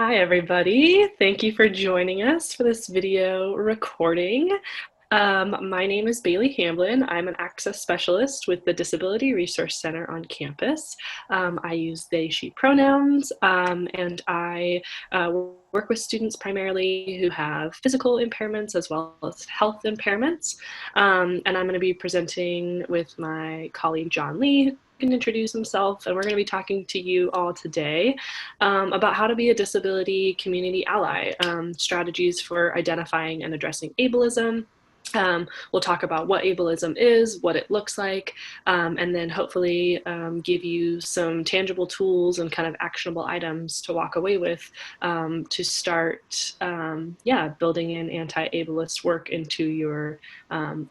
Hi, everybody. Thank you for joining us for this video recording. My name is Bailey Hamblin. I'm an access specialist with the Disability Resource Center on campus. I use they, she pronouns, and I work with students primarily who have physical impairments as well as health impairments. And I'm going to be presenting with my colleague, John Lee, who can introduce himself, and we're going to be talking to you all today about how to be a disability community ally, strategies for identifying and addressing ableism. We'll talk about what ableism is, what it looks like, and then hopefully give you some tangible tools and kind of actionable items to walk away with to start, building in anti-ableist work into your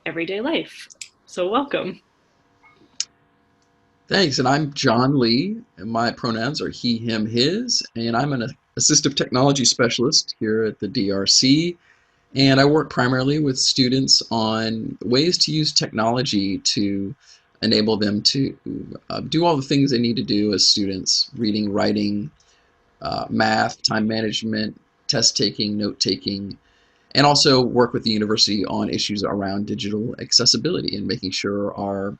everyday life. So welcome. Thanks, and I'm John Lee, and my pronouns are he, him, his, and I'm an assistive technology specialist here at the DRC, and I work primarily with students on ways to use technology to enable them to do all the things they need to do as students: reading, writing, math, time management, test taking, note taking, and also work with the university on issues around digital accessibility and making sure our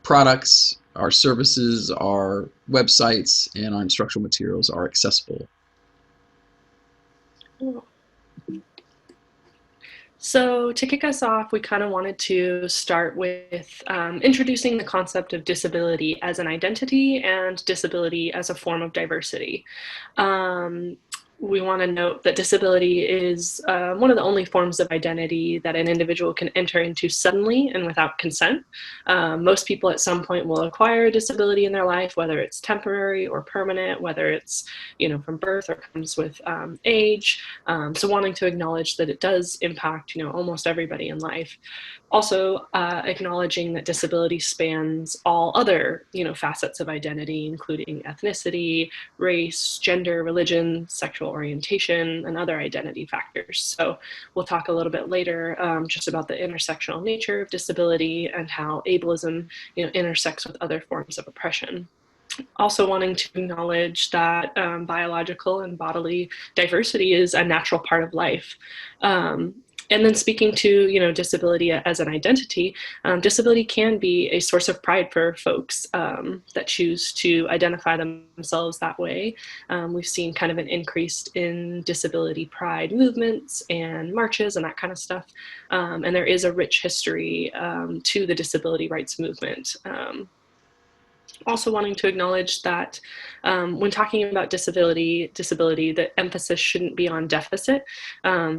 products, our services, our websites, and our instructional materials are accessible. So to kick us off, we kind of wanted to start with introducing the concept of disability as an identity and disability as a form of diversity. We want to note that disability is one of the only forms of identity that an individual can enter into suddenly and without consent. Most people at some point will acquire a disability in their life, whether it's temporary or permanent, whether it's from birth or comes with age. So wanting to acknowledge that it does impact almost everybody in life. Also acknowledging that disability spans all other facets of identity, including ethnicity, race, gender, religion, sexual orientation, and other identity factors. So we'll talk a little bit later just about the intersectional nature of disability and how ableism intersects with other forms of oppression. Also wanting to acknowledge that biological and bodily diversity is a natural part of life. And then speaking to disability as an identity, disability can be a source of pride for folks that choose to identify themselves that way. We've seen kind of an increase in disability pride movements and marches and that kind of stuff. And there is a rich history to the disability rights movement. Also wanting to acknowledge that when talking about disability, the emphasis shouldn't be on deficit.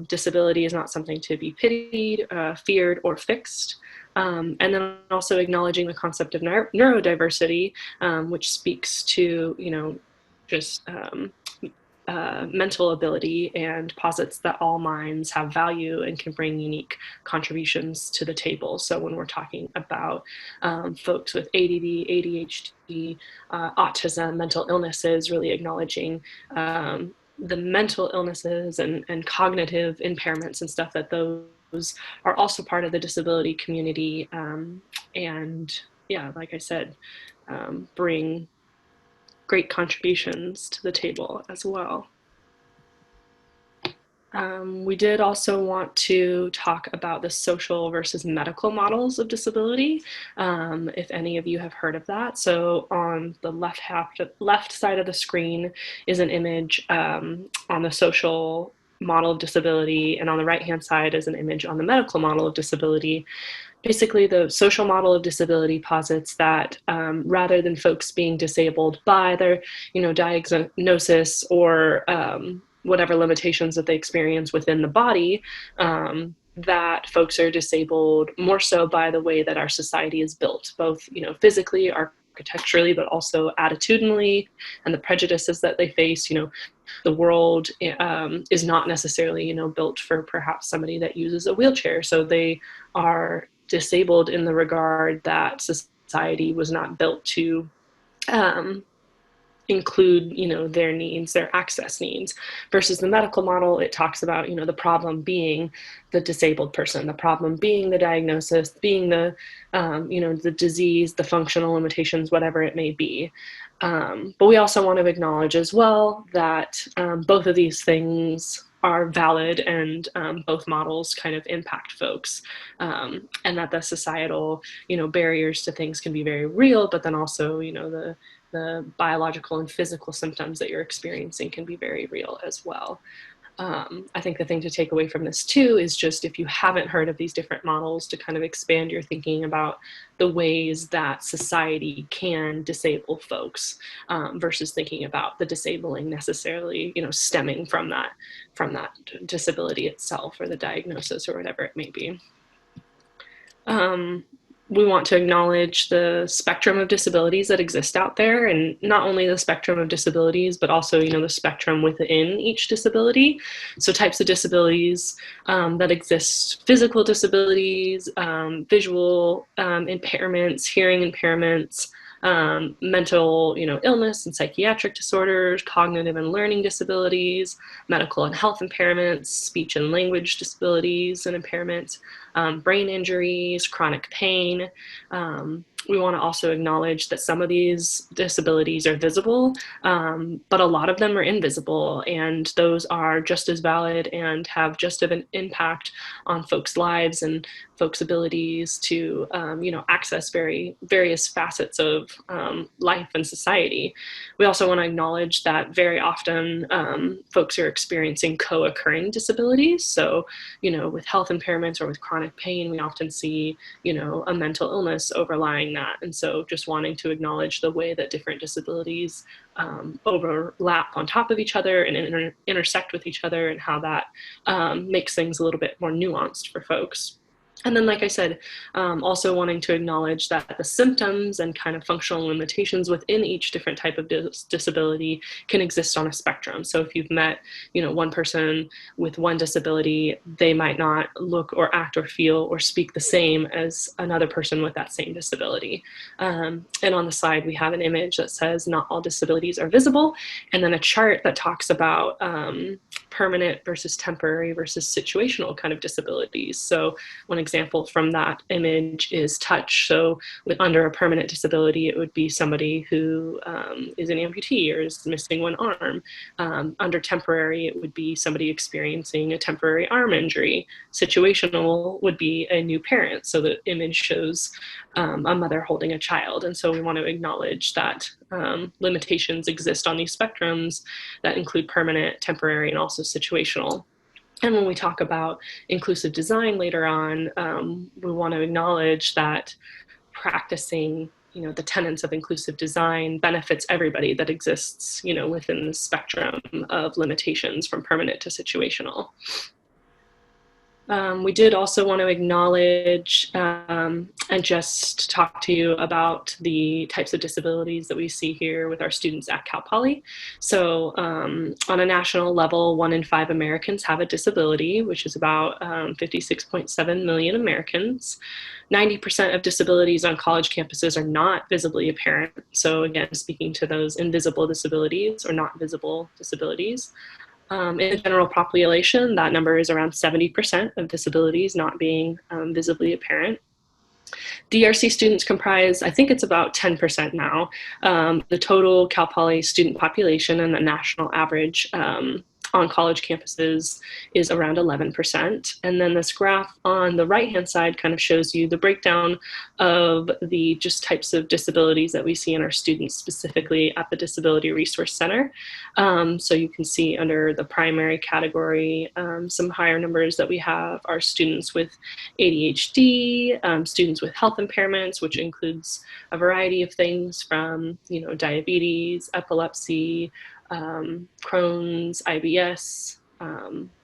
Disability is not something to be pitied, feared, or fixed. And then also acknowledging the concept of neurodiversity, which speaks to, just mental ability and posits that all minds have value and can bring unique contributions to the table. So when we're talking about folks with ADD, ADHD, autism, mental illnesses, really acknowledging the mental illnesses and cognitive impairments and stuff, that those are also part of the disability community. And yeah, like I said, bring great contributions to the table as well. We did also want to talk about the social versus medical models of disability, if any of you have heard of that. So on the left side of the screen is an image on the social model of disability, and on the right-hand side is an image on the medical model of disability. Basically, the social model of disability posits that rather than folks being disabled by their, diagnosis or whatever limitations that they experience within the body, that folks are disabled more so by the way that our society is built, both physically, architecturally, but also attitudinally, and the prejudices that they face. The world is not necessarily built for perhaps somebody that uses a wheelchair, so they are disabled in the regard that society was not built to include their needs, their access needs. Versus the medical model, it talks about the problem being the disabled person, the problem being the diagnosis, being the the disease, the functional limitations, whatever it may be. But we also want to acknowledge as well that both of these things are valid, and both models kind of impact folks, and that the societal, barriers to things can be very real, but then also, the biological and physical symptoms that you're experiencing can be very real as well. I think the thing to take away from this too is just, if you haven't heard of these different models, to kind of expand your thinking about the ways that society can disable folks, versus thinking about the disabling necessarily, stemming from that disability itself, or the diagnosis, or whatever it may be. Um, we want to acknowledge the spectrum of disabilities that exist out there, and not only the spectrum of disabilities, but also, the spectrum within each disability. So types of disabilities that exist: physical disabilities, visual impairments, hearing impairments, mental, illness and psychiatric disorders, cognitive and learning disabilities, medical and health impairments, speech and language disabilities and impairments, brain injuries, chronic pain. We want to also acknowledge that some of these disabilities are visible, but a lot of them are invisible, and those are just as valid and have just of an impact on folks' lives and folks' abilities to, access various facets of life and society. We also want to acknowledge that very often folks are experiencing co-occurring disabilities. So, with health impairments or with chronic pain, we often see, a mental illness overlying that. And so just wanting to acknowledge the way that different disabilities overlap on top of each other and intersect with each other, and how that makes things a little bit more nuanced for folks. And then, like I said, also wanting to acknowledge that the symptoms and kind of functional limitations within each different type of disability can exist on a spectrum. So if you've met, one person with one disability, they might not look or act or feel or speak the same as another person with that same disability. And on the slide, we have an image that says not all disabilities are visible, and then a chart that talks about permanent versus temporary versus situational kind of disabilities. So one example from that image is touch. So under a permanent disability, it would be somebody who is an amputee or is missing one arm. Under temporary, it would be somebody experiencing a temporary arm injury. Situational would be a new parent. So the image shows a mother holding a child. And so we want to acknowledge that limitations exist on these spectrums that include permanent, temporary, and also situational. And when we talk about inclusive design later on, we want to acknowledge that practicing, the tenets of inclusive design benefits everybody that exists, within the spectrum of limitations from permanent to situational. We did also want to acknowledge and just talk to you about the types of disabilities that we see here with our students at Cal Poly. So on a national level, 1 in 5 Americans have a disability, which is about 56.7 million Americans. 90% of disabilities on college campuses are not visibly apparent. So again, speaking to those invisible disabilities or not visible disabilities. In the general population, that number is around 70% of disabilities not being visibly apparent. DRC students comprise, I think it's about 10% now, the total Cal Poly student population, and the national average on college campuses is around 11%. And then this graph on the right-hand side kind of shows you the breakdown of the just types of disabilities that we see in our students, specifically at the Disability Resource Center. So you can see under the primary category, some higher numbers that we have are students with ADHD, students with health impairments, which includes a variety of things from, diabetes, epilepsy, Crohn's, IBS,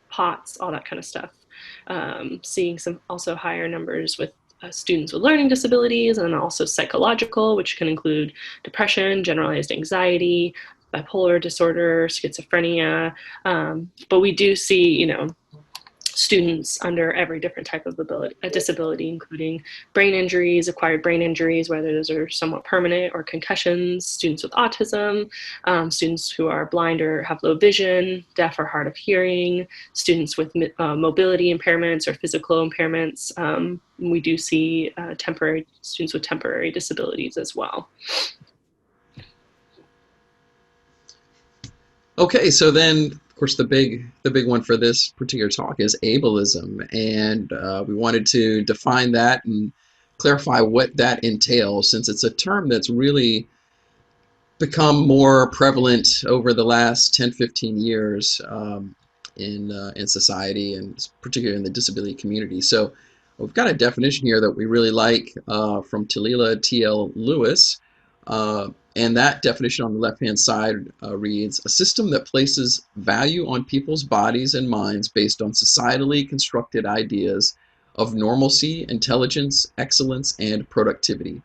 POTS, all that kind of stuff. Seeing some also higher numbers with students with learning disabilities, and also psychological, which can include depression, generalized anxiety, bipolar disorder, schizophrenia. But we do see, students under every different type of disability, including brain injuries, acquired brain injuries, whether those are somewhat permanent, or concussions, students with autism, students who are blind or have low vision, deaf or hard of hearing, students with mobility impairments or physical impairments. We do see students with temporary disabilities as well. Okay, so then, of course, the big one for this particular talk is ableism, and we wanted to define that and clarify what that entails, since it's a term that's really become more prevalent over the last 10, 15 years in society, and particularly in the disability community. So we've got a definition here that we really like from Talila T.L. Lewis. And that definition on the left-hand side reads, a system that places value on people's bodies and minds based on societally constructed ideas of normalcy, intelligence, excellence, and productivity.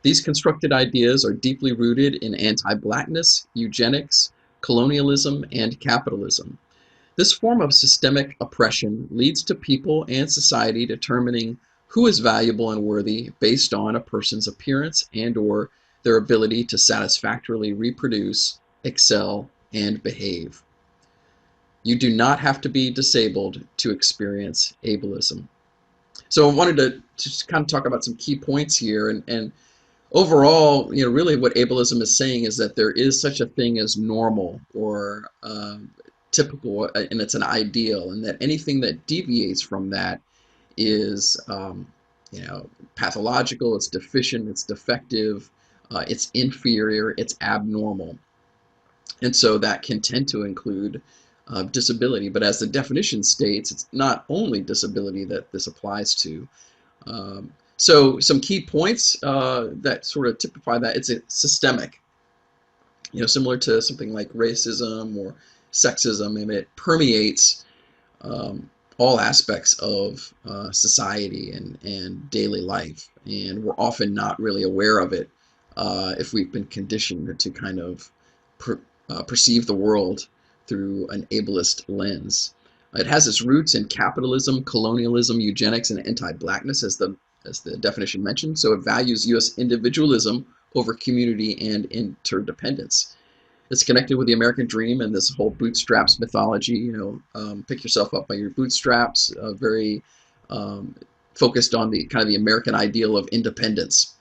These constructed ideas are deeply rooted in anti-blackness, eugenics, colonialism, and capitalism. This form of systemic oppression leads to people and society determining who is valuable and worthy based on a person's appearance and/or their ability to satisfactorily reproduce, excel, and behave. You do not have to be disabled to experience ableism. So I wanted to just kind of talk about some key points here, and overall, really what ableism is saying is that there is such a thing as normal or typical, and it's an ideal, and that anything that deviates from that is, pathological, it's deficient, it's defective, it's inferior, it's abnormal. And so that can tend to include disability. But as the definition states, it's not only disability that this applies to. So some key points that sort of typify that: it's a systemic, similar to something like racism or sexism, and it permeates um, all aspects of society and daily life. And we're often not really aware of it if we've been conditioned to kind of perceive the world through an ableist lens. It has its roots in capitalism, colonialism, eugenics, and anti-blackness, as the definition mentioned. So it values U.S. individualism over community and interdependence. It's connected with the American dream and this whole bootstraps mythology. Pick yourself up by your bootstraps. Very focused on the kind of the American ideal of independence,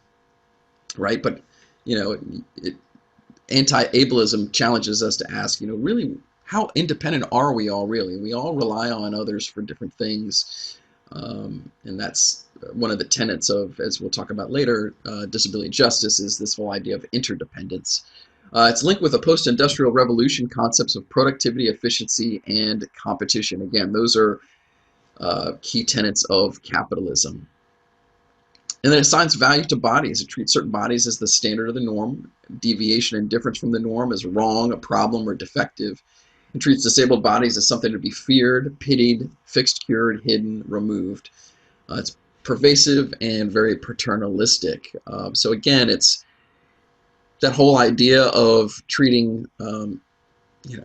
right? But you know, it, anti-ableism challenges us to ask, really, how independent are we all really? We all rely on others for different things, and that's one of the tenets of, as we'll talk about later, disability justice, is this whole idea of interdependence. It's linked with the post-industrial revolution concepts of productivity, efficiency, and competition. Again, those are key tenets of capitalism. And then it assigns value to bodies. It treats certain bodies as the standard of the norm. Deviation and difference from the norm is wrong, a problem, or defective. It treats disabled bodies as something to be feared, pitied, fixed, cured, hidden, removed. It's pervasive and very paternalistic. So again, it's that whole idea of treating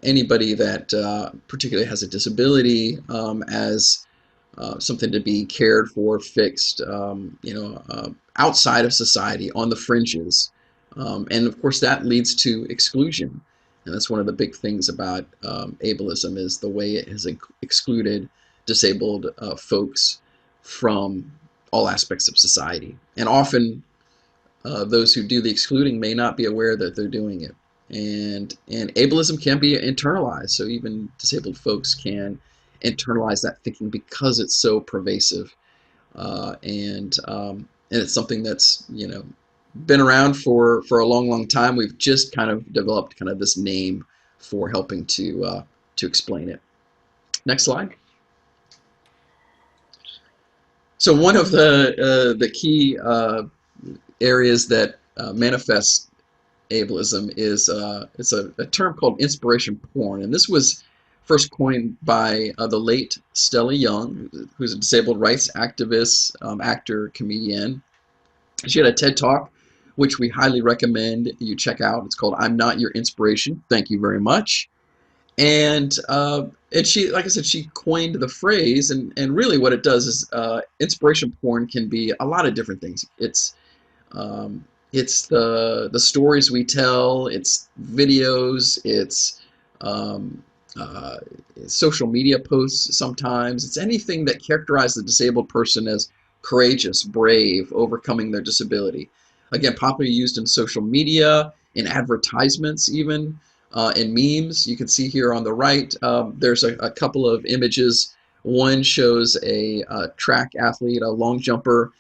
anybody that particularly has a disability as something to be cared for, fixed, outside of society, on the fringes. And of course, that leads to exclusion. And that's one of the big things about ableism, is the way it has excluded disabled folks from all aspects of society. And often, those who do the excluding may not be aware that they're doing it. And ableism can be internalized, so even disabled folks can internalize that thinking because it's so pervasive, and it's something that's been around for a long time. We've just kind of developed kind of this name for helping to explain it. Next slide. So one of the key areas that manifest ableism is it's a term called inspiration porn, and this was first coined by the late Stella Young, who's a disabled rights activist, actor, comedian. She had a TED Talk, which we highly recommend you check out. It's called "I'm Not Your Inspiration." Thank you very much. And she, like I said, she coined the phrase, and really what it does is inspiration porn can be a lot of different things. It's the stories we tell, it's videos, it's um, uh, social media posts sometimes. It's anything that characterizes the disabled person as courageous, brave, overcoming their disability. Again, popularly used in social media, in advertisements even, and memes. You can see here on the right, there's a couple of images. One shows a track athlete, a long jumper,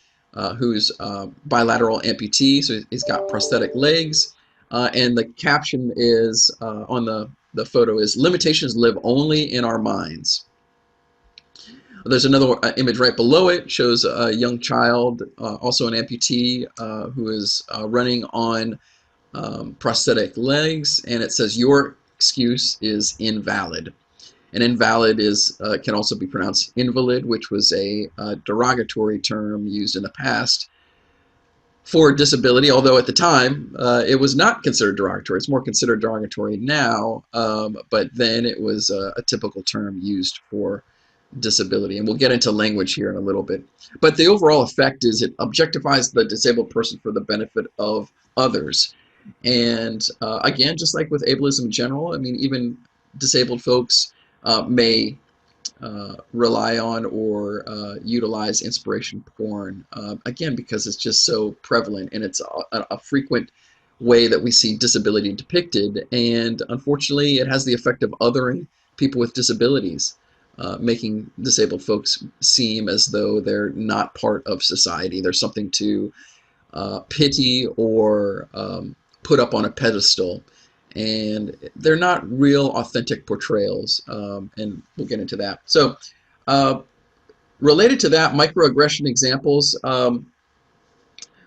who's bilateral amputee, so he's got prosthetic legs. And the caption is on the photo is "Limitations live only in our minds." There's another image right below it, shows a young child, also an amputee, who is running on prosthetic legs, and it says your excuse is invalid. And invalid is can also be pronounced invalid, which was a derogatory term used in the past for disability, although at the time it was not considered derogatory. It's more considered derogatory now, but then it was a typical term used for disability. And we'll get into language here in a little bit. But the overall effect is it objectifies the disabled person for the benefit of others. And again, just like with ableism in general, I mean, even disabled folks may rely on or utilize inspiration porn, again, because it's just so prevalent and it's a frequent way that we see disability depicted. And unfortunately, it has the effect of othering people with disabilities, making disabled folks seem as though they're not part of society. There's something to pity or put up on a pedestal. And they're not real authentic portrayals, and we'll get into that. So, uh, related to that, microaggression examples.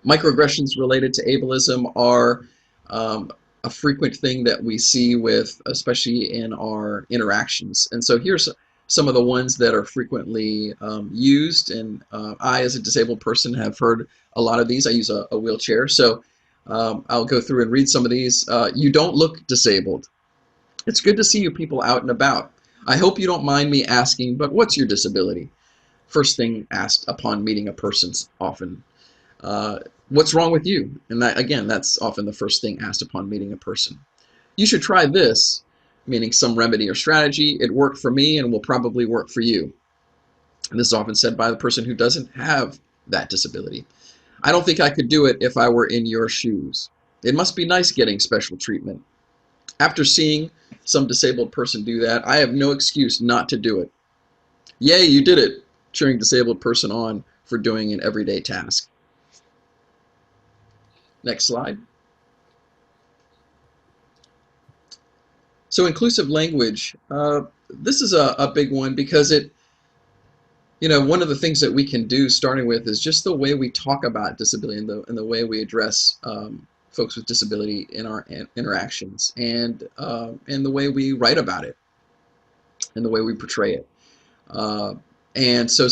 Microaggressions related to ableism are a frequent thing that we see with, especially in our interactions. And so here's some of the ones that are frequently used. And I, as a disabled person, have heard a lot of these. I use a wheelchair, so I'll go through and read some of these. You don't look disabled. It's good to see you people out and about. I hope you don't mind me asking, but what's your disability? First thing asked upon meeting a person often. Uh, what's wrong with you? And that, again, that's often the first thing asked upon meeting a person. You should try this, meaning some remedy or strategy. It worked for me and will probably work for you. And this is often said by the person who doesn't have that disability. I don't think I could do it if I were in your shoes. It must be nice getting special treatment. After seeing some disabled person do that, I have no excuse not to do it. Yay, you did it, cheering disabled person on for doing an everyday task. Next slide. So inclusive language, this is a big one because one of the things that we can do starting with is just the way we talk about disability and the way we address folks with disability in our interactions and the way we write about it and the way we portray it. Uh, and so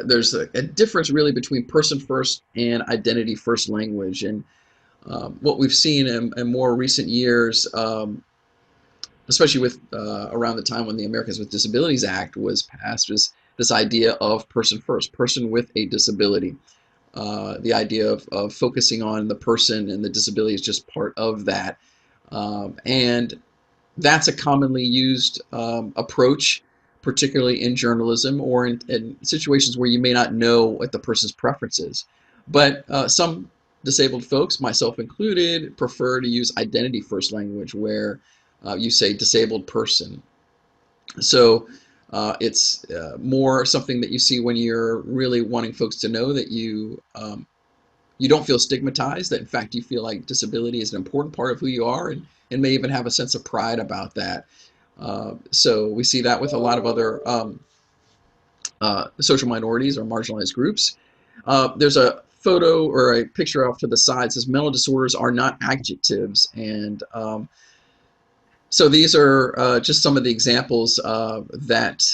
there's a difference really between person first and identity first language. And what we've seen in more recent years, especially with around the time when the Americans with Disabilities Act was passed, was this idea of person first, person with a disability. The idea of focusing on the person and the disability is just part of that. And that's a commonly used approach, particularly in journalism or in situations where you may not know what the person's preference is. But some disabled folks, myself included, prefer to use identity first language where you say disabled person. So it's more something that you see when you're really wanting folks to know that you don't feel stigmatized, that in fact you feel like disability is an important part of who you are and may even have a sense of pride about that. So we see that with a lot of other social minorities or marginalized groups. There's a photo or a picture off to the side that says mental disorders are not adjectives. And so these are just some of the examples that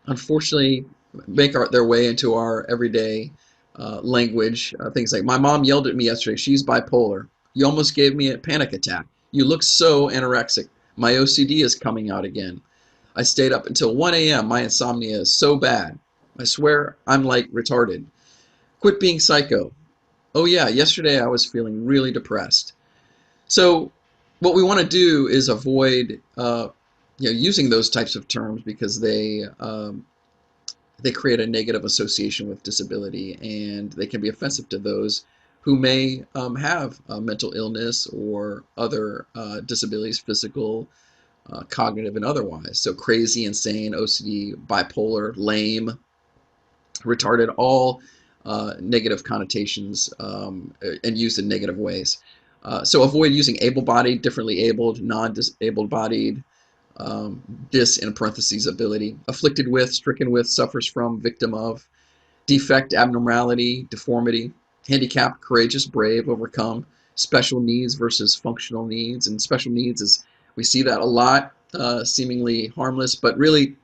unfortunately make their way into our everyday language. Things like, my mom yelled at me yesterday, she's bipolar. You almost gave me a panic attack. You look so anorexic. My OCD is coming out again. I stayed up until 1 a.m. My insomnia is so bad. I swear I'm like retarded. Quit being psycho. Oh yeah, yesterday I was feeling really depressed. So what we want to do is avoid using those types of terms because they create a negative association with disability, and they can be offensive to those who may have mental illness or other disabilities, physical cognitive and otherwise. So crazy, insane, OCD, bipolar, lame, retarded, all negative connotations and used in negative ways. So avoid using able-bodied, differently abled, non-disabled bodied, dis in parentheses ability, afflicted with, stricken with, suffers from, victim of, defect, abnormality, deformity, handicap, courageous, brave, overcome, special needs versus functional needs. And special needs is, we see that a lot, seemingly harmless, but really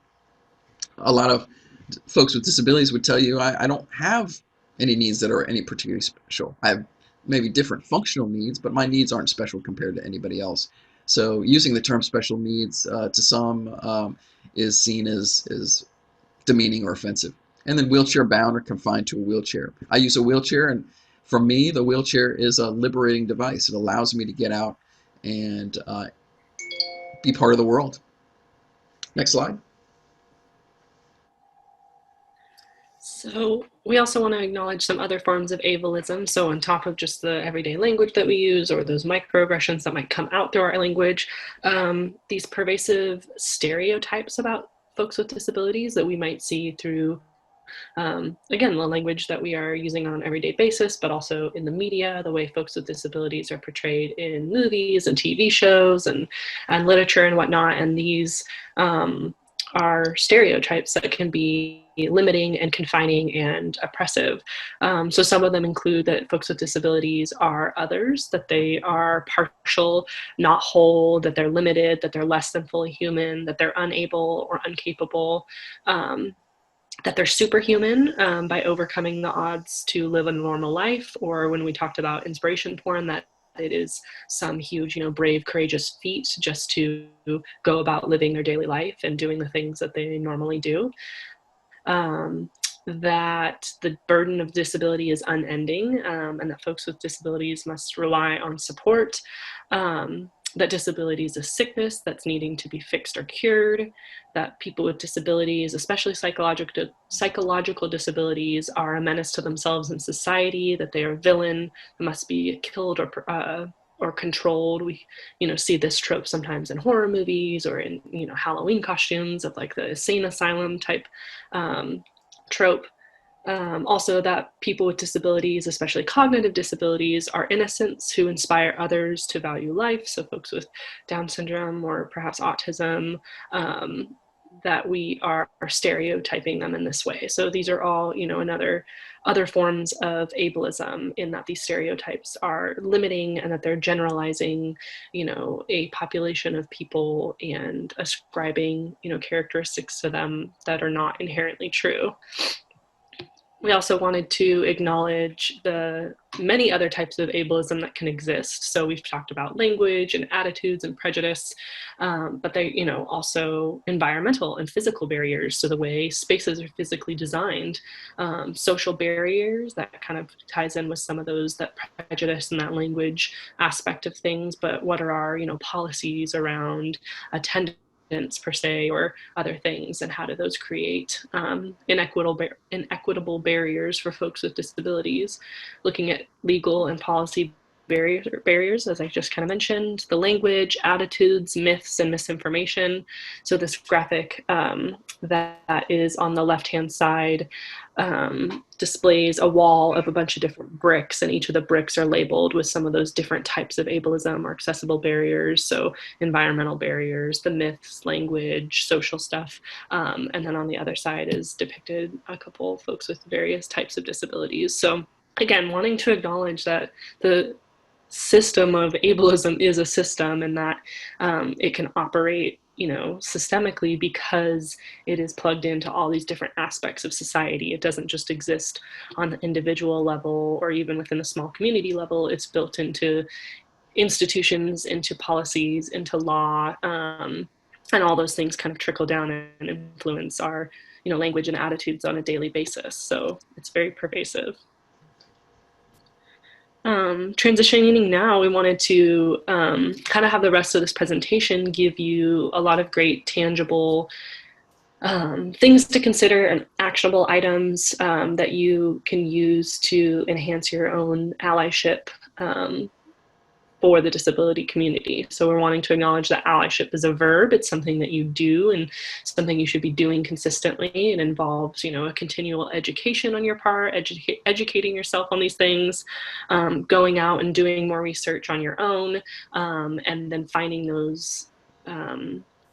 a lot of folks with disabilities would tell you, I don't have any needs that are any particularly special. I have maybe different functional needs, but my needs aren't special compared to anybody else. So using the term special needs to some is seen as demeaning or offensive. And then wheelchair bound or confined to a wheelchair. I use a wheelchair, and for me, the wheelchair is a liberating device. It allows me to get out and be part of the world. Next slide. So we also want to acknowledge some other forms of ableism. So on top of just the everyday language that we use or those microaggressions that might come out through our language, these pervasive stereotypes about folks with disabilities that we might see through, again, the language that we are using on an everyday basis, but also in the media, the way folks with disabilities are portrayed in movies and TV shows and literature and whatnot. And these are stereotypes that can be limiting and confining and oppressive. So some of them include that folks with disabilities are others, that they are partial, not whole, that they're limited, that they're less than fully human, that they're unable or incapable, that they're superhuman by overcoming the odds to live a normal life, or when we talked about inspiration porn, that it is some huge, brave, courageous feat just to go about living their daily life and doing the things that they normally do. That the burden of disability is unending, and that folks with disabilities must rely on support, that disability is a sickness that's needing to be fixed or cured, that people with disabilities, especially psychological disabilities, are a menace to themselves and society, that they are a villain that must be killed or controlled. We, see this trope sometimes in horror movies or in, Halloween costumes of like the insane asylum type trope. Also, that people with disabilities, especially cognitive disabilities, are innocents who inspire others to value life. So, folks with Down syndrome or perhaps autism, that we are stereotyping them in this way. So, these are all, other forms of ableism, in that these stereotypes are limiting and that they're generalizing, a population of people and ascribing, characteristics to them that are not inherently true. We also wanted to acknowledge the many other types of ableism that can exist. So we've talked about language and attitudes and prejudice, but they, also environmental and physical barriers. So the way spaces are physically designed, social barriers, that kind of ties in with some of those, that prejudice and that language aspect of things. But what are our, policies around attendance per se, or other things, and how do those create inequitable barriers for folks with disabilities? Looking at legal and policy barriers, as I just kind of mentioned, the language, attitudes, myths, and misinformation. So this graphic that is on the left-hand side displays a wall of a bunch of different bricks, and each of the bricks are labeled with some of those different types of ableism or accessible barriers. So environmental barriers, the myths, language, social stuff. And then on the other side is depicted a couple of folks with various types of disabilities. So again, wanting to acknowledge that the system of ableism is a system, and that it can operate, systemically, because it is plugged into all these different aspects of society. It doesn't just exist on the individual level or even within the small community level. It's built into institutions, into policies, into law, and all those things kind of trickle down and influence our, language and attitudes on a daily basis. So it's very pervasive. Transitioning now, we wanted to kind of have the rest of this presentation give you a lot of great tangible things to consider and actionable items that you can use to enhance your own allyship for the disability community. So we're wanting to acknowledge that allyship is a verb. It's something that you do and something you should be doing consistently. It involves, a continual education on your part, educating yourself on these things, going out and doing more research on your own, and then finding those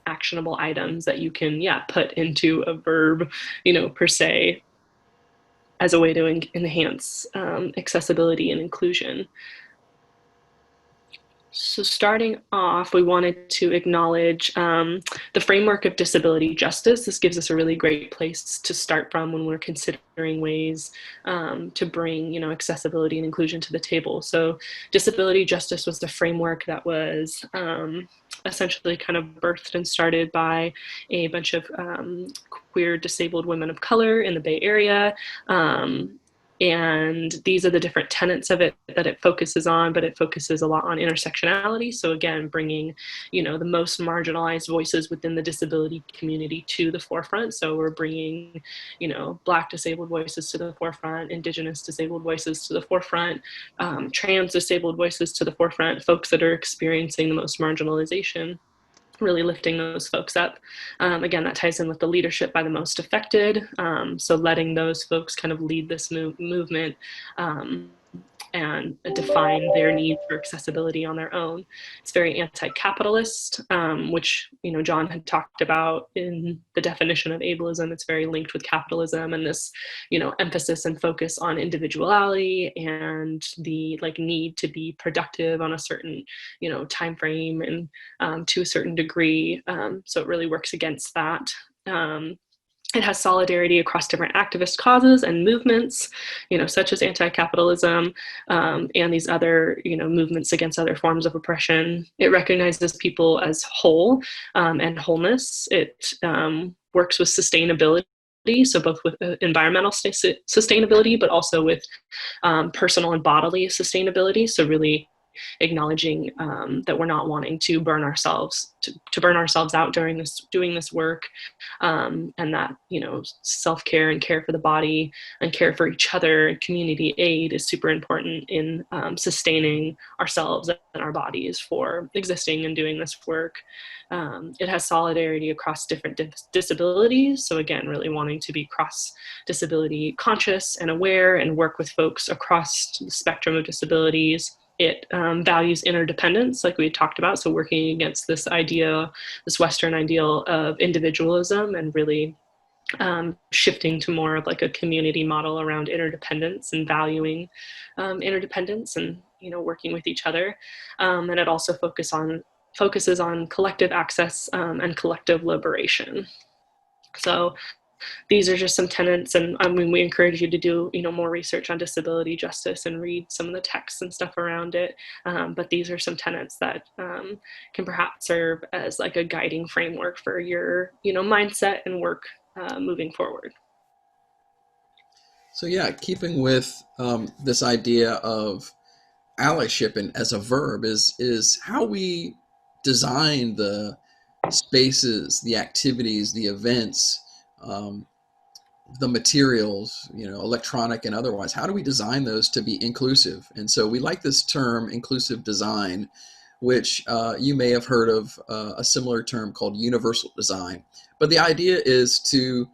actionable items that you can, put into a verb, per se, as a way to enhance accessibility and inclusion. So, starting off, we wanted to acknowledge the framework of disability justice. This gives us a really great place to start from when we're considering ways to bring, accessibility and inclusion to the table. So, disability justice was the framework that was essentially kind of birthed and started by a bunch of queer disabled women of color in the Bay Area. And these are the different tenets of it that it focuses on, but it focuses a lot on intersectionality. So again, bringing, the most marginalized voices within the disability community to the forefront. So we're bringing, Black disabled voices to the forefront, Indigenous disabled voices to the forefront, trans disabled voices to the forefront, folks that are experiencing the most marginalization, really lifting those folks up. Again, that ties in with the leadership by the most affected. So letting those folks kind of lead this movement and define their need for accessibility on their own. It's very anti-capitalist, which John had talked about in the definition of ableism. It's very linked with capitalism and this emphasis and focus on individuality and the need to be productive on a certain time frame and to a certain degree. So it really works against that. It has solidarity across different activist causes and movements, such as anti-capitalism and these other, movements against other forms of oppression. It recognizes people as whole and wholeness. It works with sustainability, so both with environmental sustainability, but also with personal and bodily sustainability. So really acknowledging that we're not wanting to burn ourselves out during doing this work, and that self-care and care for the body and care for each other and community aid is super important in sustaining ourselves and our bodies for existing and doing this work. It has solidarity across different disabilities, so again, really wanting to be cross disability conscious and aware and work with folks across the spectrum of disabilities. It values interdependence, like we talked about, so working against this Western ideal of individualism and really shifting to more of like a community model around interdependence and valuing interdependence and working with each other. And it also focuses on collective access and collective liberation. So these are just some tenets, and we encourage you to do more research on disability justice and read some of the texts and stuff around it, but these are some tenets that can perhaps serve as like a guiding framework for your mindset and work moving forward. So yeah, keeping with this idea of allyship and as a verb is how we design the spaces, the activities, the events, um, the materials, electronic and otherwise. How do we design those to be inclusive? And so we like this term, inclusive design, which you may have heard of a similar term called universal design. But the idea is to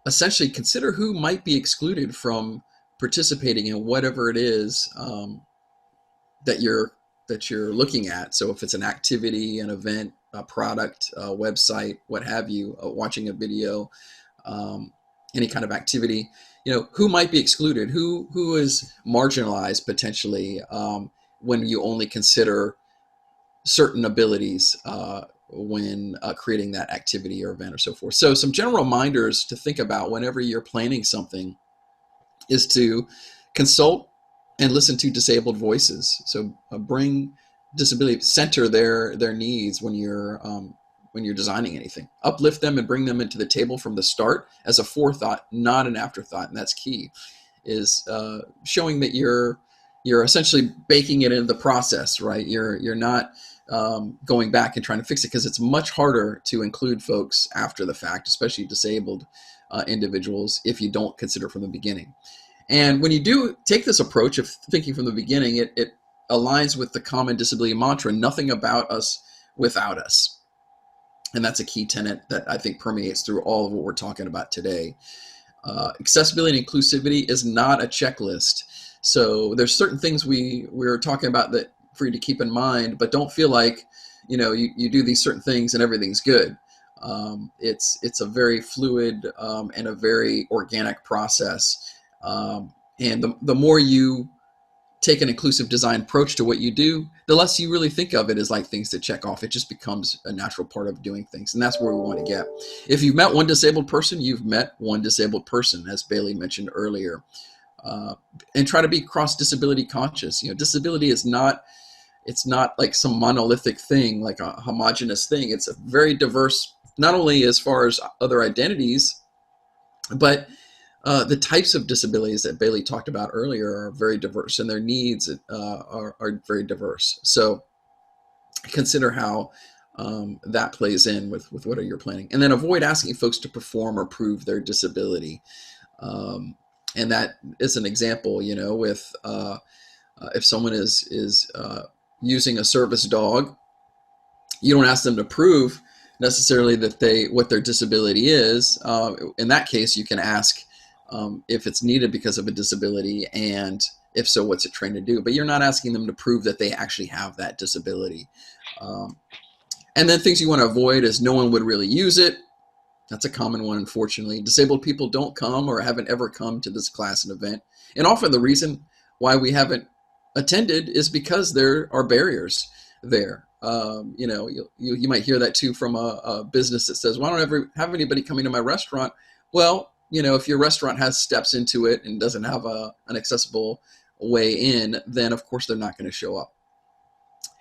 essentially consider who might be excluded from participating in whatever it is that you're looking at. So if it's an activity, an event, a product, a website, what have you, watching a video, um, any kind of activity, who might be excluded, who is marginalized potentially, when you only consider certain abilities when creating that activity or event or so forth. So some general reminders to think about whenever you're planning something is to consult and listen to disabled voices. So bring disability, center their needs when you're designing anything. Uplift them and bring them into the table from the start as a forethought, not an afterthought, and that's key. Is showing that you're essentially baking it into the process, right? You're not going back and trying to fix it, because it's much harder to include folks after the fact, especially disabled individuals, if you don't consider from the beginning. And when you do take this approach of thinking from the beginning, it aligns with the common disability mantra, nothing about us without us. And that's a key tenet that I think permeates through all of what we're talking about today. Accessibility and inclusivity is not a checklist. So there's certain things we're talking about that for you to keep in mind, but don't feel like, you do these certain things and everything's good. It's a very fluid and a very organic process. And the more you take an inclusive design approach to what you do, the less you really think of it as like things to check off. It just becomes a natural part of doing things. And that's where we want to get. If you've met one disabled person, you've met one disabled person, as Bailey mentioned earlier. And try to be cross disability conscious. Disability is it's not like some monolithic thing, like a homogenous thing. It's a very diverse, not only as far as other identities, but the types of disabilities that Bailey talked about earlier are very diverse, and their needs are very diverse. So consider how that plays in with what you're planning. And then avoid asking folks to perform or prove their disability. And that is an example, with if someone is using a service dog, you don't ask them to prove necessarily that what their disability is. In that case, you can ask if it's needed because of a disability, and if so, what's it trained to do? But you're not asking them to prove that they actually have that disability. And then things you want to avoid is no one would really use it. That's a common one, unfortunately. Disabled people don't come or haven't ever come to this class and event. And often the reason why we haven't attended is because there are barriers there. You might hear that too from a business that says, "Why don't I ever have anybody coming to my restaurant?" Well, if your restaurant has steps into it and doesn't have an accessible way in, then of course they're not going to show up.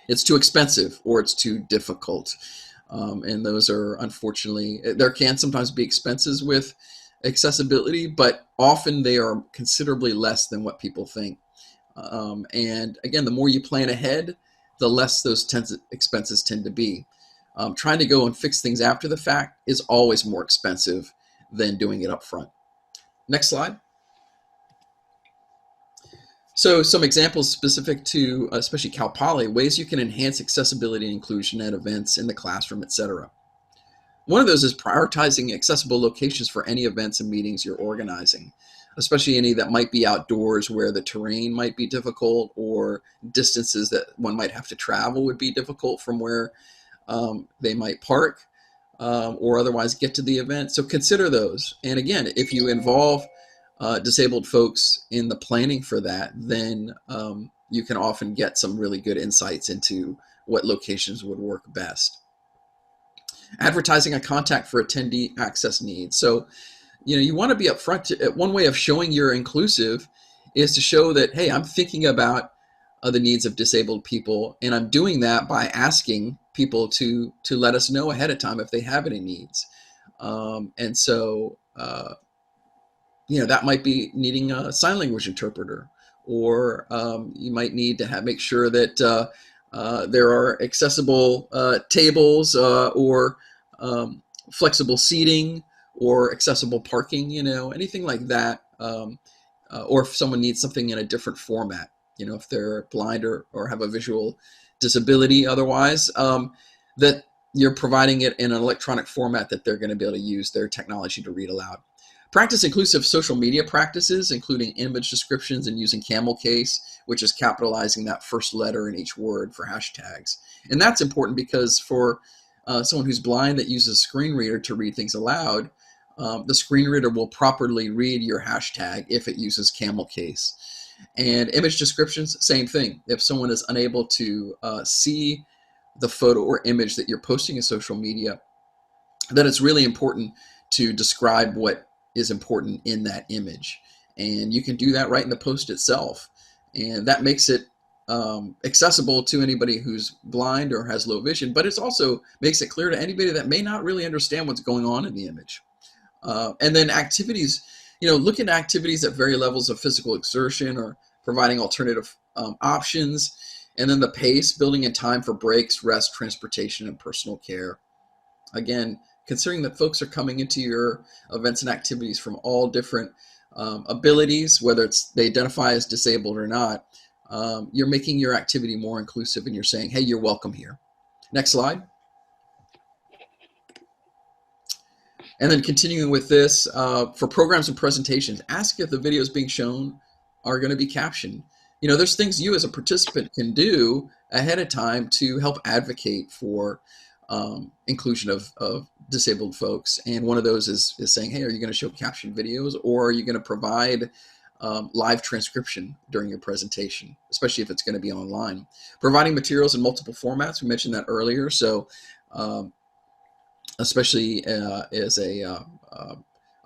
It's too expensive or it's too difficult. And those are, unfortunately, there can sometimes be expenses with accessibility, but often they are considerably less than what people think. And again, the more you plan ahead, the less those expenses tend to be. Trying to go and fix things after the fact is always more expensive than doing it up front. Next slide. So some examples specific to especially Cal Poly, ways you can enhance accessibility and inclusion at events in the classroom, etc. One of those is prioritizing accessible locations for any events and meetings you're organizing, especially any that might be outdoors where the terrain might be difficult, or distances that one might have to travel would be difficult from where they might park or otherwise get to the event. So consider those. And again, if you involve disabled folks in the planning for that, then you can often get some really good insights into what locations would work best. Advertising a contact for attendee access needs. So, you want to be upfront. One way of showing you're inclusive is to show that, hey, I'm thinking about the needs of disabled people, and I'm doing that by asking people to let us know ahead of time if they have any needs. And so, that might be needing a sign language interpreter, or you might need to make sure that there are accessible tables or flexible seating or accessible parking, anything like that. Or if someone needs something in a different format, if they're blind or have a visual disability otherwise, that you're providing it in an electronic format that they're going to be able to use their technology to read aloud. Practice inclusive social media practices, including image descriptions and using camel case, which is capitalizing that first letter in each word for hashtags. And that's important because for someone who's blind that uses a screen reader to read things aloud, the screen reader will properly read your hashtag if it uses camel case. And image descriptions, same thing. If someone is unable to see the photo or image that you're posting in social media, then it's really important to describe what is important in that image. And you can do that right in the post itself. And that makes it accessible to anybody who's blind or has low vision, but it also makes it clear to anybody that may not really understand what's going on in the image. And then activities, look at activities at various levels of physical exertion or providing alternative options. And then the pace, building in time for breaks, rest, transportation, and personal care. Again, considering that folks are coming into your events and activities from all different abilities, whether they identify as disabled or not, you're making your activity more inclusive and you're saying, hey, you're welcome here. Next slide. And then continuing with this, for programs and presentations, ask if the videos being shown are going to be captioned. You know, there's things you as a participant can do ahead of time to help advocate for inclusion of disabled folks. And one of those is saying, hey, are you going to show captioned videos, or are you going to provide live transcription during your presentation, especially if it's going to be online? Providing materials in multiple formats, we mentioned that earlier. So especially as a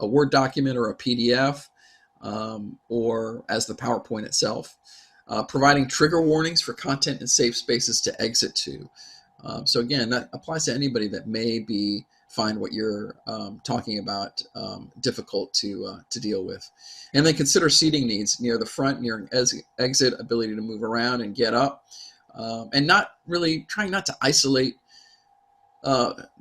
Word document or a PDF, or as the PowerPoint itself. Providing trigger warnings for content and safe spaces to exit to. So again, that applies to anybody that may find what you're talking about difficult to deal with. And then consider seating needs near the front, near exit, ability to move around and get up, and trying not to isolate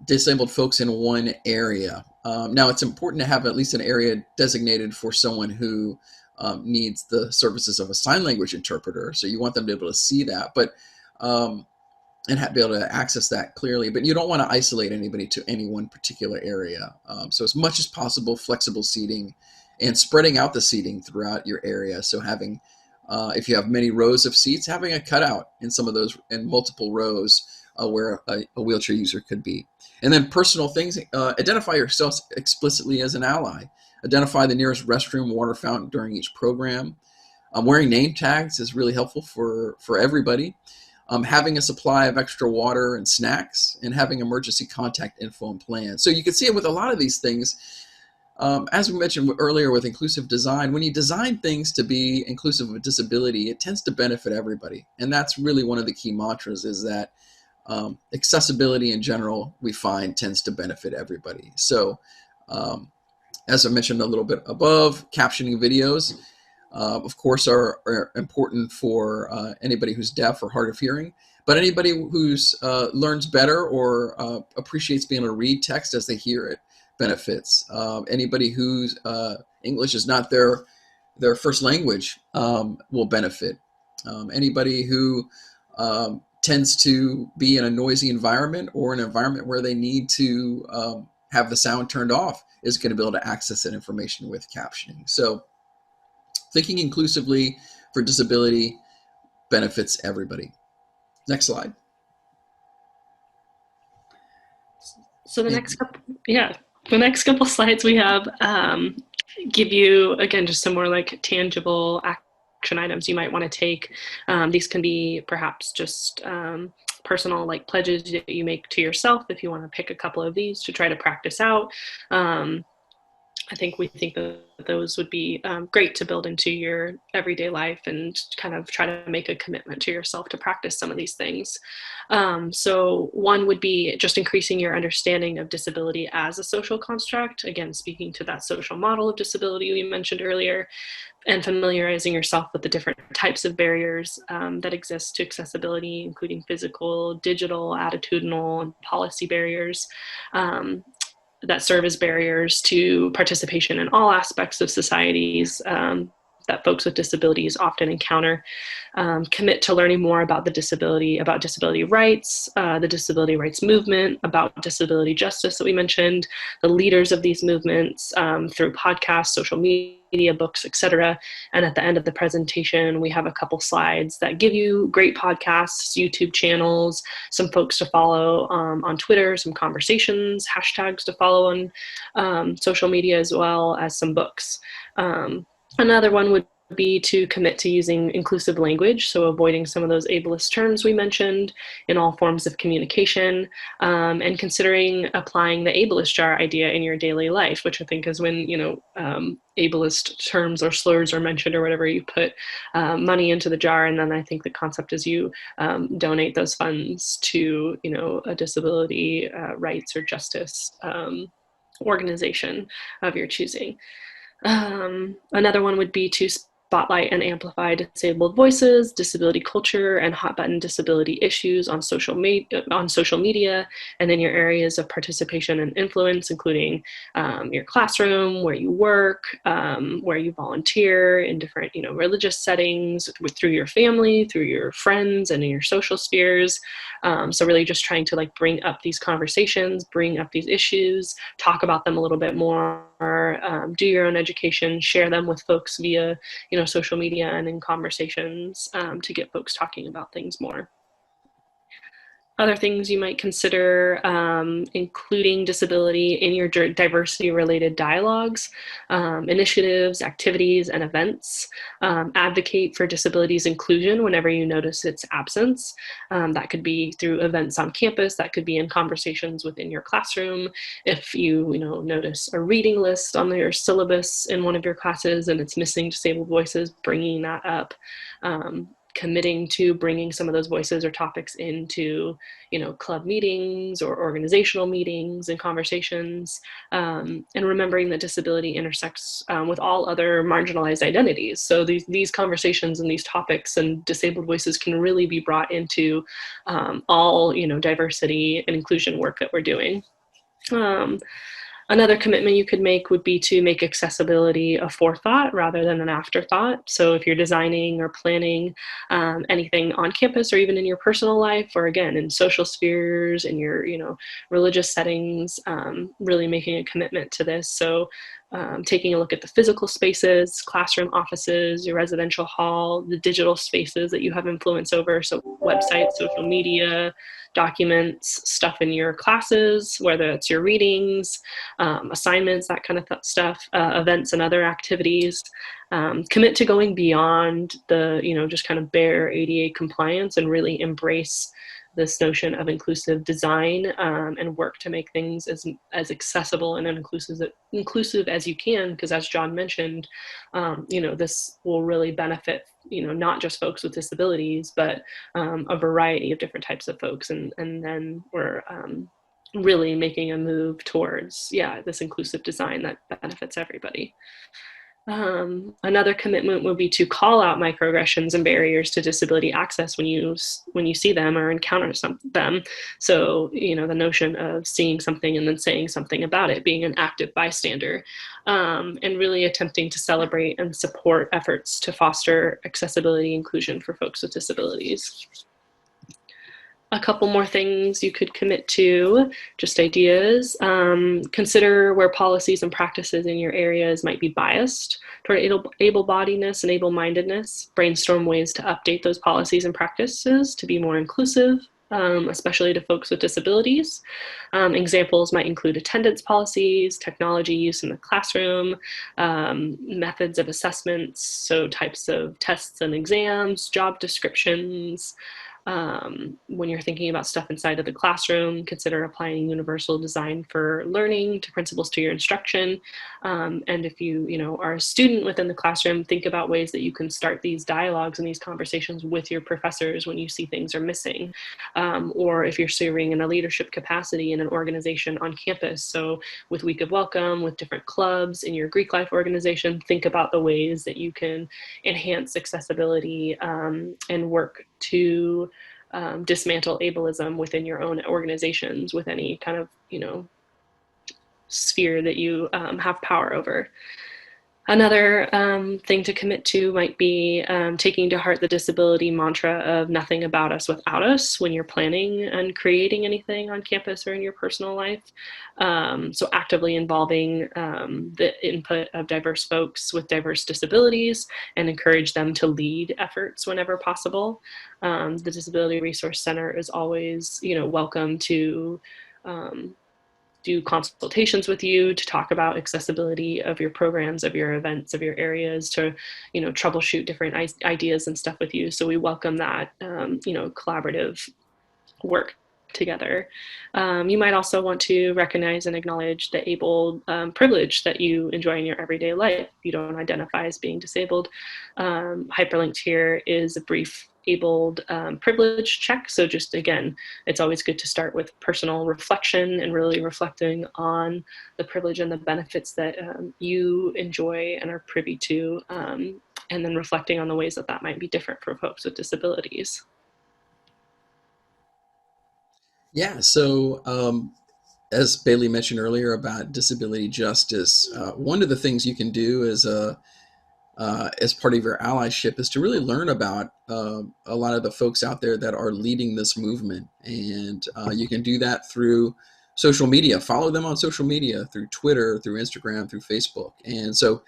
disabled folks in one area. Now, it's important to have at least an area designated for someone who needs the services of a sign language interpreter. So you want them to be able to see that, but and be able to access that clearly. But you don't want to isolate anybody to any one particular area. So as much as possible, flexible seating and spreading out the seating throughout your area. So having, if you have many rows of seats, having a cutout in some of those, in multiple rows, where a wheelchair user could be. And then personal things, identify yourself explicitly as an ally. Identify the nearest restroom, water fountain during each program. Wearing name tags is really helpful for everybody. Having a supply of extra water and snacks, and having emergency contact info and plans. So you can see it with a lot of these things. As we mentioned earlier with inclusive design, when you design things to be inclusive of disability, it tends to benefit everybody. And that's really one of the key mantras, is that accessibility in general, we find, tends to benefit everybody. So as I mentioned a little bit above, captioning videos, of course, are important for anybody who's deaf or hard of hearing, but anybody who's learns better or appreciates being able to read text as they hear it benefits. Anybody whose English is not their first language will benefit. Anybody who tends to be in a noisy environment, or an environment where they need to have the sound turned off, is going to be able to access that information with captioning. So thinking inclusively for disability benefits everybody. Next slide. So the next couple slides we have give you, again, just some more like tangible action items you might want to take. These can be perhaps just personal, like pledges that you make to yourself, if you want to pick a couple of these to try to practice out. We think that those would be great to build into your everyday life, and kind of try to make a commitment to yourself to practice some of these things. So one would be just increasing your understanding of disability as a social construct, again, speaking to that social model of disability we mentioned earlier, and familiarizing yourself with the different types of barriers that exist to accessibility, including physical, digital, attitudinal, and policy barriers. That serve as barriers to participation in all aspects of societies that folks with disabilities often encounter. Commit to learning more about disability rights, the disability rights movement, about disability justice that we mentioned, the leaders of these movements through podcasts, social media, books, etc. And at the end of the presentation, we have a couple slides that give you great podcasts, YouTube channels, some folks to follow on Twitter, some conversations, hashtags to follow on social media, as well as some books. Another one would be to commit to using inclusive language, so avoiding some of those ableist terms we mentioned in all forms of communication, and considering applying the ableist jar idea in your daily life, which I think is when, ableist terms or slurs are mentioned or whatever, you put money into the jar, and then I think the concept is you donate those funds to, a disability rights or justice organization of your choosing. Another one would be to spotlight and amplify disabled voices, disability culture, and hot button disability issues on social media, and then your areas of participation and influence, including your classroom, where you work, where you volunteer in different, religious settings, through your family, through your friends, and in your social spheres. So really just trying to like bring up these conversations, bring up these issues, talk about them a little bit more, do your own education, share them with folks via, social media and in conversations, to get folks talking about things more. Other things you might consider, including disability in your diversity related dialogues, initiatives, activities, and events. Advocate for disabilities inclusion whenever you notice its absence. That could be through events on campus, that could be in conversations within your classroom. If you, notice a reading list on your syllabus in one of your classes and it's missing disabled voices, bringing that up. Committing to bringing some of those voices or topics into, club meetings or organizational meetings and conversations, and remembering that disability intersects with all other marginalized identities. So these conversations and these topics and disabled voices can really be brought into all, diversity and inclusion work that we're doing. Another commitment you could make would be to make accessibility a forethought rather than an afterthought. So if you're designing or planning anything on campus or even in your personal life, or again, in social spheres, in your, religious settings, really making a commitment to this. So taking a look at the physical spaces, classroom offices, your residential hall, the digital spaces that you have influence over. So websites, social media, documents, stuff in your classes, whether it's your readings, assignments, that kind of stuff, events and other activities. Commit to going beyond the, just kind of bare ADA compliance and really embrace this notion of inclusive design, and work to make things as accessible and inclusive as you can, because as John mentioned, this will really benefit, not just folks with disabilities, but a variety of different types of folks. And then we're really making a move towards, this inclusive design that benefits everybody. Another commitment would be to call out microaggressions and barriers to disability access when you see them or encounter them. So, the notion of seeing something and then saying something about it, being an active bystander, and really attempting to celebrate and support efforts to foster accessibility inclusion for folks with disabilities. A couple more things you could commit to, just ideas. Consider where policies and practices in your areas might be biased toward able-bodiedness and able-mindedness. Brainstorm ways to update those policies and practices to be more inclusive, especially to folks with disabilities. Examples might include attendance policies, technology use in the classroom, methods of assessments, so types of tests and exams, job descriptions. When you're thinking about stuff inside of the classroom, consider applying universal design for learning to principles to your instruction. And if you, are a student within the classroom, think about ways that you can start these dialogues and these conversations with your professors when you see things are missing. Or if you're serving in a leadership capacity in an organization on campus, so with Week of Welcome, with different clubs in your Greek life organization, think about the ways that you can enhance accessibility, and work to dismantle ableism within your own organizations with any kind of, sphere that you have power over. Another thing to commit to might be taking to heart the disability mantra of nothing about us without us when you're planning and creating anything on campus or in your personal life. So actively involving the input of diverse folks with diverse disabilities and encourage them to lead efforts whenever possible. The Disability Resource Center is always, welcome to do consultations with you to talk about accessibility of your programs, of your events, of your areas, to, troubleshoot different ideas and stuff with you. So we welcome that, collaborative work together. You might also want to recognize and acknowledge the able privilege that you enjoy in your everyday life. If you don't identify as being disabled, hyperlinked here is a brief abled privilege check. So just again, it's always good to start with personal reflection and really reflecting on the privilege and the benefits that you enjoy and are privy to and then reflecting on the ways that that might be different for folks with disabilities. Yeah, so as Bailey mentioned earlier about disability justice, one of the things you can do as part of your allyship is to really learn about a lot of the folks out there that are leading this movement. And you can do that through social media. Follow them on social media through Twitter, through Instagram, through Facebook. And so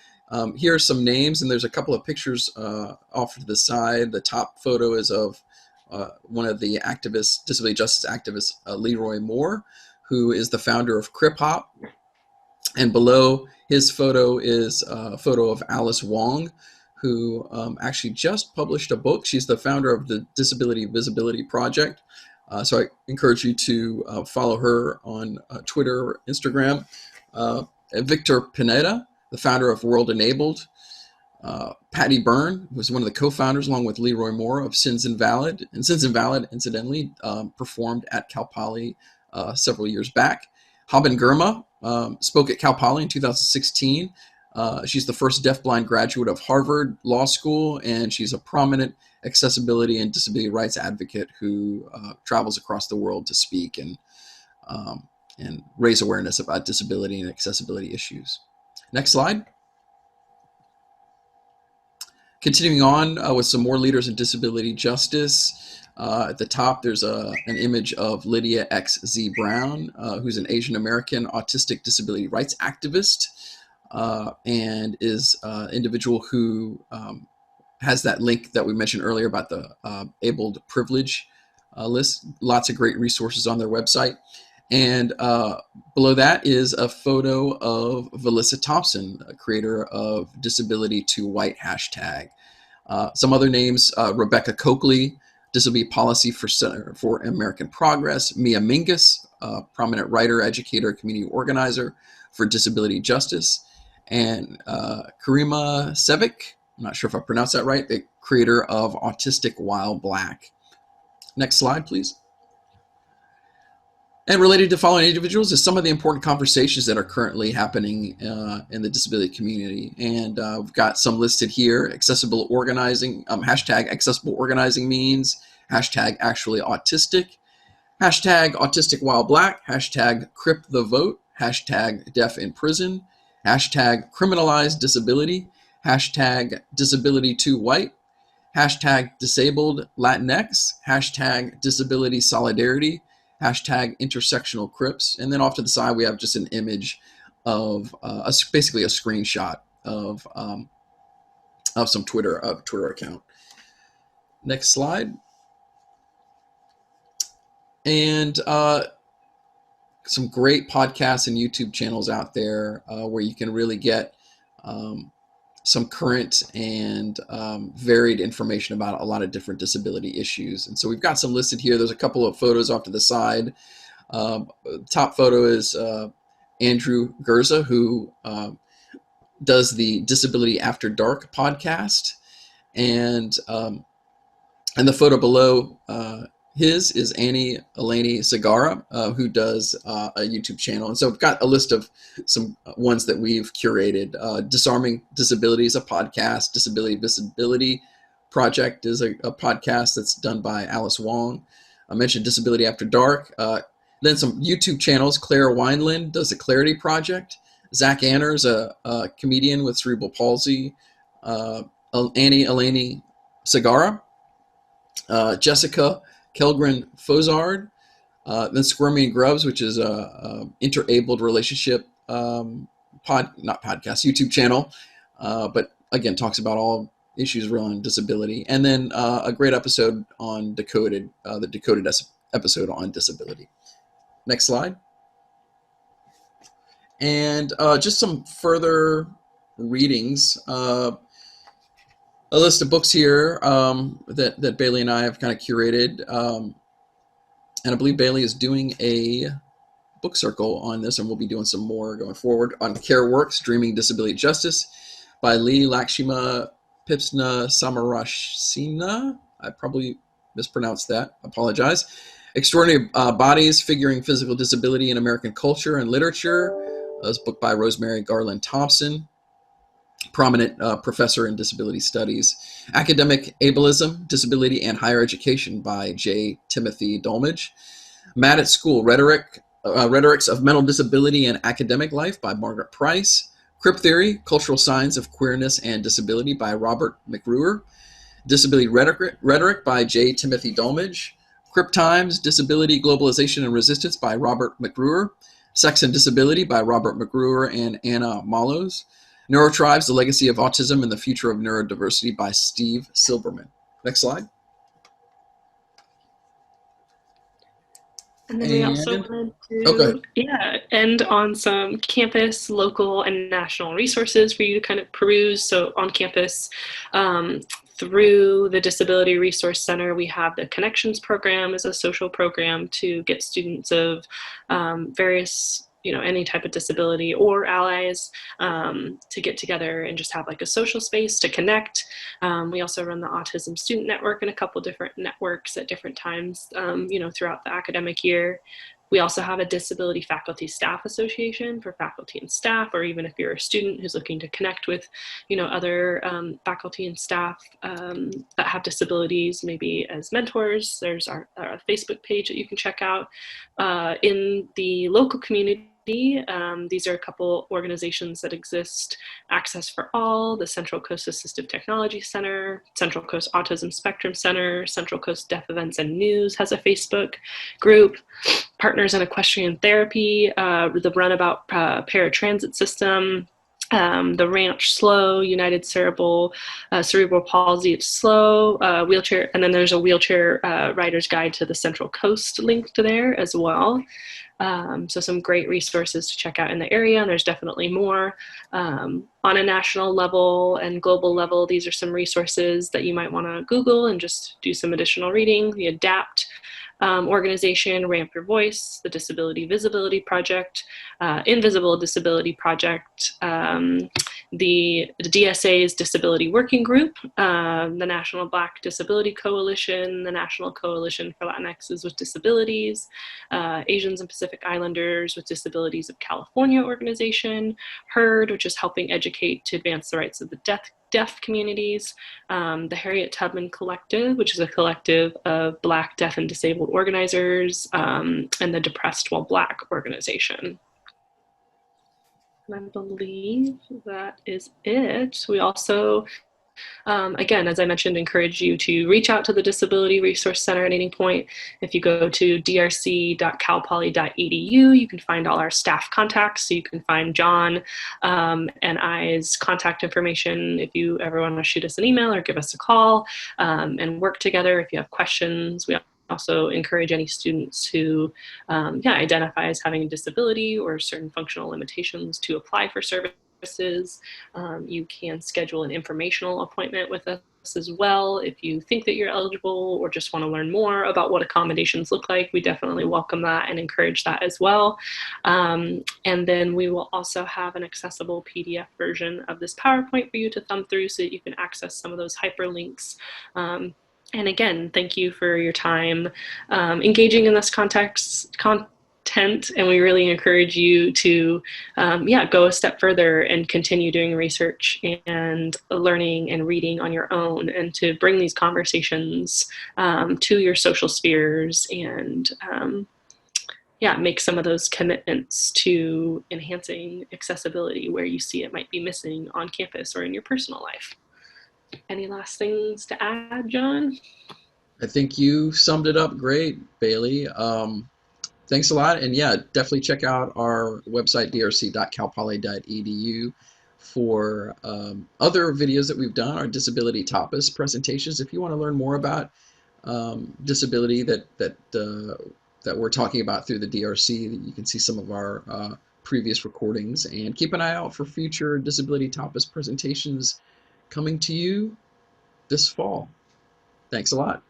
here are some names, and there's a couple of pictures off to the side. The top photo is of one of the activists, disability justice activists, Leroy Moore, who is the founder of Crip Hop. And below his photo is a photo of Alice Wong, who actually just published a book. She's the founder of the Disability Visibility Project. So I encourage you to follow her on Twitter or Instagram. Victor Pineda, the founder of World Enabled. Patty Byrne was one of the co-founders, along with Leroy Moore, of Sins Invalid. And Sins Invalid, incidentally, performed at Cal Poly several years back. Haben Girma spoke at Cal Poly in 2016. She's the first deafblind graduate of Harvard Law School, and she's a prominent accessibility and disability rights advocate who travels across the world to speak and raise awareness about disability and accessibility issues. Next slide. Continuing on with some more leaders in disability justice. At the top, there's an image of Lydia X. Z. Brown, who's an Asian American autistic disability rights activist and is an individual who has that link that we mentioned earlier about the abled privilege list. Lots of great resources on their website. And below that is a photo of Valissa Thompson, a creator of Disability to White hashtag. Some other names, Rebecca Coakley, Disability Policy for Center for American Progress. Mia Mingus, prominent writer, educator, community organizer for disability justice. And Karima Sevic, I'm not sure if I pronounced that right, the creator of Autistic While Black. Next slide, please. And related to following individuals is some of the important conversations that are currently happening in the disability community. And we've got some listed here: accessible organizing, hashtag accessible organizing means, hashtag actually autistic, hashtag autistic while black, hashtag crip the vote, hashtag deaf in prison, hashtag criminalized disability, hashtag disability to white, hashtag disabled Latinx, hashtag disability solidarity, hashtag intersectional Crips. And then off to the side, we have just an image of basically a screenshot of some Twitter account. Next slide. And some great podcasts and YouTube channels out there where you can really get some current and varied information about a lot of different disability issues. And so we've got some listed here. There's a couple of photos off to the side. Top photo is Andrew Gurza, who does the Disability After Dark podcast. And the photo below his is Annie Eleni Segara, who does a YouTube channel. And so we've got a list of some ones that we've curated. Disarming Disability is a podcast. Disability Visibility Project is a podcast that's done by Alice Wong. I mentioned Disability After Dark. Then some YouTube channels. Clara Wineland does the Clarity Project. Zach Anner is a comedian with cerebral palsy. Annie Eleni Segara. Jessica Kelgren Fozard, then Squirmy and Grubs, which is a interabled relationship YouTube channel, but again talks about all issues around disability. And then a great episode on Decoded, the Decoded episode on disability. Next slide. And just some further readings. A list of books here that Bailey and I have kind of curated. And I believe Bailey is doing a book circle on this, and we'll be doing some more going forward on Care Works, Dreaming Disability Justice by Lee Lakshma Pipsna Samarashina. I probably mispronounced that. I apologize. Extraordinary Bodies, Figuring Physical Disability in American Culture and Literature. This book by Rosemary Garland Thompson. prominent professor in disability studies. Academic Ableism, Disability and Higher Education by J. Timothy Dolmage. Mad at School, Rhetorics of Mental Disability and Academic Life by Margaret Price. Crip Theory, Cultural Signs of Queerness and Disability by Robert McRuer. Disability Rhetoric by J. Timothy Dolmage. Crip Times, Disability, Globalization, and Resistance by Robert McRuer. Sex and Disability by Robert McRuer and Anna Mallows. Neurotribes, The Legacy of Autism and the Future of Neurodiversity by Steve Silberman. Next slide. And then we also And, wanted oh, go ahead. to, yeah, end on some campus, local, and national resources for you to kind of peruse. So on campus, um, through the Disability Resource Center, we have the Connections program as a social program to get students of various, any type of disability or allies to get together and just have like a social space to connect. We also run the Autism Student Network and a couple different networks at different times, throughout the academic year. We also have a Disability Faculty Staff Association for faculty and staff, or even if you're a student who's looking to connect with, other faculty and staff that have disabilities, maybe as mentors. There's our Facebook page that you can check out. In the local community, these are a couple organizations that exist: Access for All, the Central Coast Assistive Technology Center, Central Coast Autism Spectrum Center, Central Coast Deaf Events and News has a Facebook group. Partners in Equestrian Therapy, the Runabout Paratransit System, the Ranch Slow, United Cerebral Palsy It's Slow, wheelchair, and then there's a wheelchair rider's guide to the Central Coast linked there as well. So some great resources to check out in the area, and there's definitely more. On a national level and global level, these are some resources that you might want to Google and just do some additional reading. The ADAPT organization, Ramp Your Voice, the Disability Visibility Project, Invisible Disability Project, the DSA's Disability Working Group, the National Black Disability Coalition, the National Coalition for Latinxes with Disabilities, Asians and Pacific Islanders with Disabilities of California organization, HEARD, which is helping educate to advance the rights of the deaf communities, the Harriet Tubman Collective, which is a collective of Black, deaf, and disabled organizers, and the Depressed While Black organization. And I believe that is it. We also, again, as I mentioned, encourage you to reach out to the Disability Resource Center at any point. If you go to drc.calpoly.edu, you can find all our staff contacts. So you can find John and I's contact information if you ever want to shoot us an email or give us a call and work together if you have questions. We also encourage any students who identify as having a disability or certain functional limitations to apply for services. You can schedule an informational appointment with us as well if you think that you're eligible or just want to learn more about what accommodations look like. We definitely welcome that and encourage that as well. And then we will also have an accessible PDF version of this PowerPoint for you to thumb through so that you can access some of those hyperlinks. And again, thank you for your time engaging in this content, and we really encourage you to go a step further and continue doing research and learning and reading on your own, and to bring these conversations to your social spheres and make some of those commitments to enhancing accessibility where you see it might be missing on campus or in your personal life. Any last things to add, John? I think you summed it up great, Bailey. Thanks a lot. And yeah, definitely check out our website, drc.calpoly.edu, for other videos that we've done, our disability tapas presentations. If you want to learn more about disability that we're talking about through the DRC, you can see some of our previous recordings. And keep an eye out for future disability tapas presentations coming to you this fall. Thanks a lot.